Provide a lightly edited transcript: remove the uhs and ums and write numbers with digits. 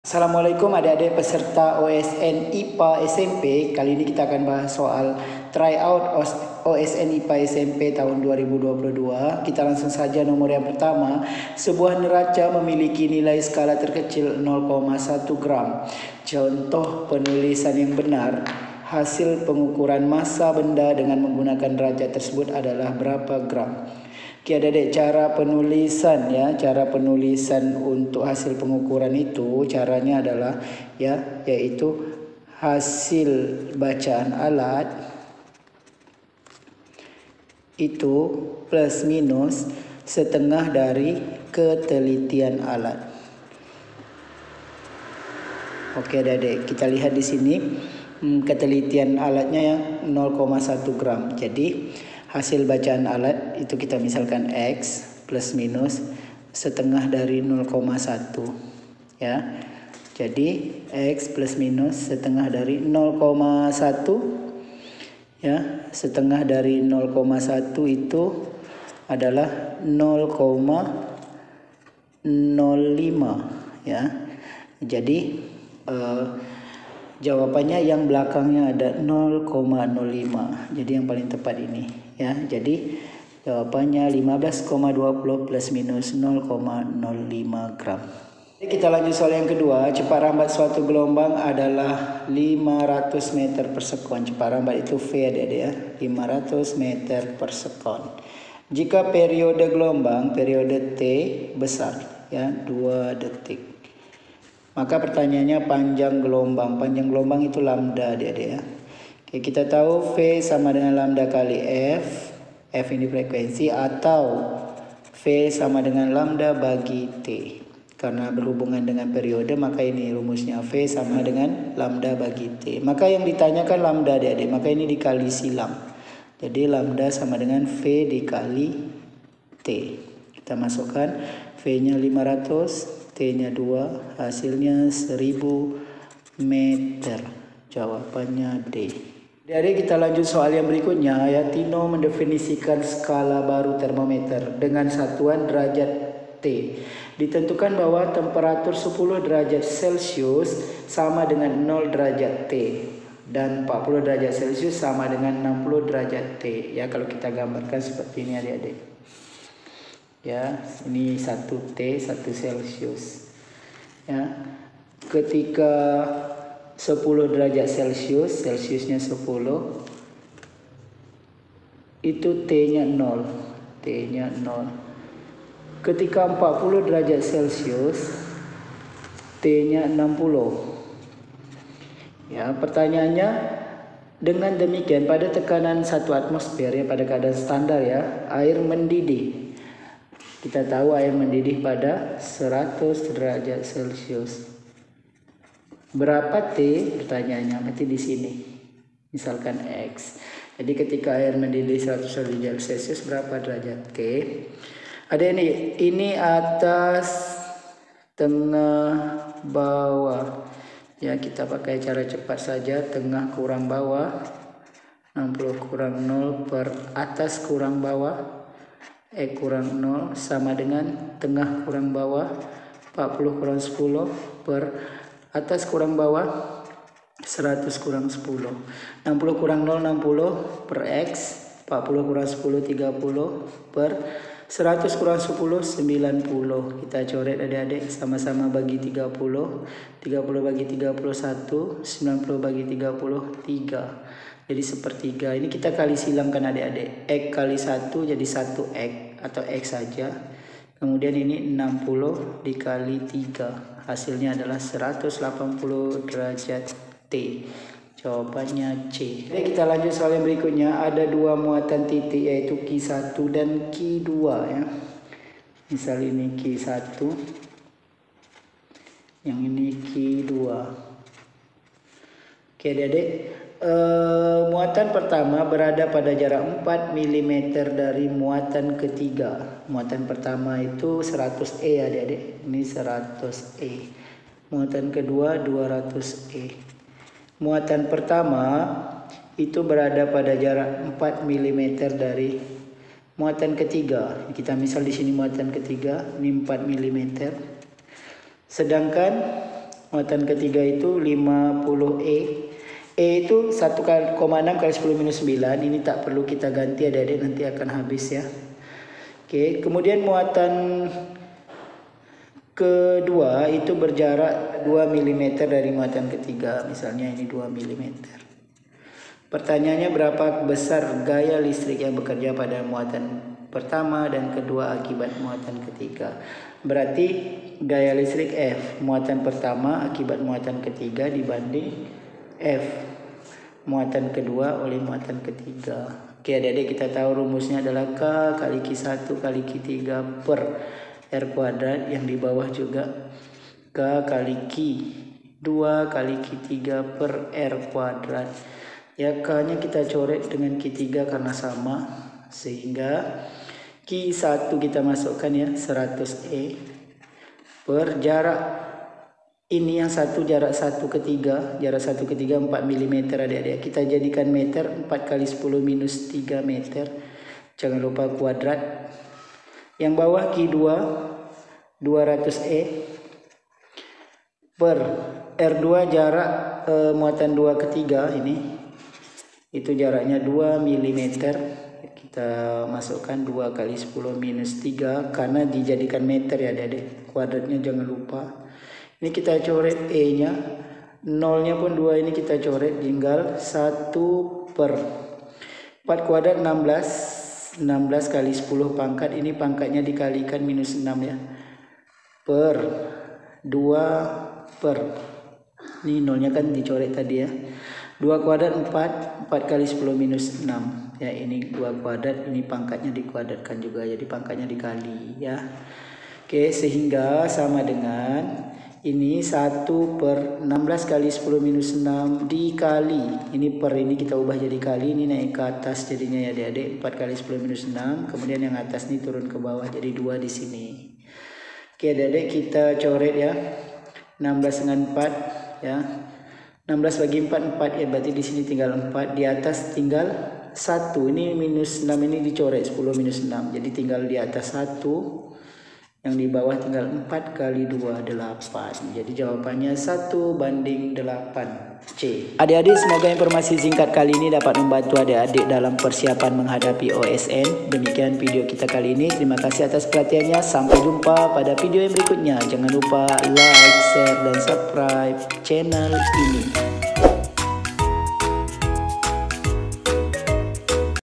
Assalamualaikum adik-adik peserta OSN IPA SMP. Kali ini kita akan bahas soal tryout OSN IPA SMP tahun 2022. Kita langsung saja nomor yang pertama. Sebuah neraca memiliki nilai skala terkecil 0,1 gram. Contoh penulisan yang benar. Hasil pengukuran massa benda dengan menggunakan neraca tersebut adalah berapa gram? Oke, adik-adik, cara penulisan ya, cara penulisan untuk hasil pengukuran itu caranya adalah yaitu hasil bacaan alat itu plus minus setengah dari ketelitian alat. Oke, adik-adik, kita lihat di sini ketelitian alatnya yang 0,1 gram. Jadi hasil bacaan alat itu kita misalkan X plus minus setengah dari 0,1 ya. Jadi X plus minus setengah dari 0,1 ya. Setengah dari 0,1 itu adalah 0,05 ya. Jadi jawabannya yang belakangnya ada 0,05. Jadi yang paling tepat ini ya. Jadi jawabannya 15,20 plus minus 0,05 gram. Kita lanjut soal yang kedua. Cepat rambat suatu gelombang adalah 500 meter per sekon. Cepat rambat itu V adik-adik ya. 500 meter per sekon. Jika periode gelombang, periode T besar ya, 2 detik. Maka pertanyaannya panjang gelombang. Panjang gelombang itu lambda adik-adik ya. Oke, kita tahu V sama dengan lambda kali F. F ini frekuensi, atau V sama dengan lambda bagi T. Karena berhubungan dengan periode, maka ini rumusnya V sama dengan lambda bagi T. Maka yang ditanyakan lambda adik-adik, maka ini dikali silang. Jadi lambda sama dengan V dikali T. Kita masukkan V-nya 500. T-nya 2, hasilnya 1000 meter. Jawabannya D. Jadi kita lanjut soal yang berikutnya ya. Tino mendefinisikan skala baru termometer dengan satuan derajat T. Ditentukan bahwa temperatur 10 derajat Celcius sama dengan 0 derajat T dan 40 derajat Celcius sama dengan 60 derajat T. Ya, kalau kita gambarkan seperti ini adik-adik. Ya, ini 1 T, 1 Celcius. Ya. Ketika 10 derajat Celcius, Celciusnya 10, itu T-nya 0. T-nya 0. Ketika 40 derajat Celcius, T-nya 60. Ya, pertanyaannya, dengan demikian pada tekanan 1 atmosfer ya, pada keadaan standar ya, air mendidih. Kita tahu air mendidih pada 100 derajat Celcius. Berapa T? Pertanyaannya berarti di sini. Misalkan X. Jadi ketika air mendidih 100 derajat Celcius berapa derajat T? Ada ini atas, tengah, bawah. Ya, kita pakai cara cepat saja. Tengah kurang bawah. 60 kurang 0 per atas kurang bawah. E kurang 0 sama dengan tengah kurang bawah 40 kurang 10 per atas kurang bawah 100 kurang 10. 60 kurang 0 60 per X, 40 kurang 10 30 per 100 kurang 10 90. Kita coret adik-adik, sama-sama bagi 30. 30 bagi 31, 90 bagi 30 3. Jadi sepertiga. Ini kita kali silangkan adik-adik. X kali 1 jadi 1X atau X saja. Kemudian ini 60 dikali 3. Hasilnya adalah 180 derajat T. Jawabannya C. Jadi kita lanjut soal yang berikutnya. Ada dua muatan titik yaitu Q1 dan Q2 ya. Misal ini Q1. Yang ini Q2. Oke adik-adik. Muatan pertama berada pada jarak 4 mm dari muatan ketiga. Muatan pertama itu 100 E adik-adik. Ini 100 E. Muatan kedua 200 E. Muatan pertama itu berada pada jarak 4 mm dari muatan ketiga. Kita misal di sini muatan ketiga, ini 4 mm. Sedangkan muatan ketiga itu 50E. E itu 1,6 kali 10 minus 9. Ini tak perlu kita ganti adik-adik, nanti akan habis ya. Oke, kemudian muatan kedua itu berjarak 2 mm dari muatan ketiga. Misalnya ini 2 mm. Pertanyaannya, berapa besar gaya listrik yang bekerja pada muatan pertama dan kedua akibat muatan ketiga? Berarti gaya listrik F muatan pertama akibat muatan ketiga dibanding F muatan kedua oleh muatan ketiga. Oke adik-adik, kita tahu rumusnya adalah K kali Q1 kali Q3 per R kuadrat, yang di bawah juga K kali Q2 kali Q3 per R kuadrat. Ya, K nya kita coret dengan Q3 karena sama, sehingga Q1 kita masukkan ya 100E per jarak ini yang satu, jarak 1 ke 3, jarak 1 ke 3 4 mm adik-adik. Kita jadikan meter, 4 kali 10 minus 3 meter. Jangan lupa kuadrat. Yang bawah Q2 200E per R2 jarak muatan 2 ke 3 ini. Itu jaraknya 2 mm. Kita masukkan 2 kali 10 minus 3 karena dijadikan meter ya adik-adik. Kuadratnya jangan lupa. Ini kita coret E nya, nolnya pun 2 ini kita coret, tinggal 1 per 4 kuadrat 16 kali 10 pangkat, ini pangkatnya dikalikan minus 6 ya, per 2 per, ini nolnya kan dicoret tadi ya, 2 kuadrat 4 kali 10 minus 6 ya, ini 2 kuadrat, ini pangkatnya dikuadratkan juga, jadi pangkatnya dikali ya. Oke, sehingga sama dengan ini 1 per 16 kali 10 minus 6 dikali, ini per ini kita ubah jadi kali, ini naik ke atas jadinya ya adik-adik, 4 kali 10 minus 6, kemudian yang atas ini turun ke bawah jadi 2 di sini. Oke adik-adik, kita coret ya, 16 dengan 4 ya, 16 bagi 4 4 ya, berarti di sini tinggal 4, di atas tinggal 1, ini minus 6 ini dicoret 10 minus 6, jadi tinggal di atas 1, yang di bawah tinggal 4 kali 2 8. Jadi jawabannya 1 banding 8 C. Adik-adik, semoga informasi singkat kali ini dapat membantu adik-adik dalam persiapan menghadapi OSN. Demikian video kita kali ini. Terima kasih atas perhatiannya. Sampai jumpa pada video yang berikutnya. Jangan lupa like, share, dan subscribe channel ini.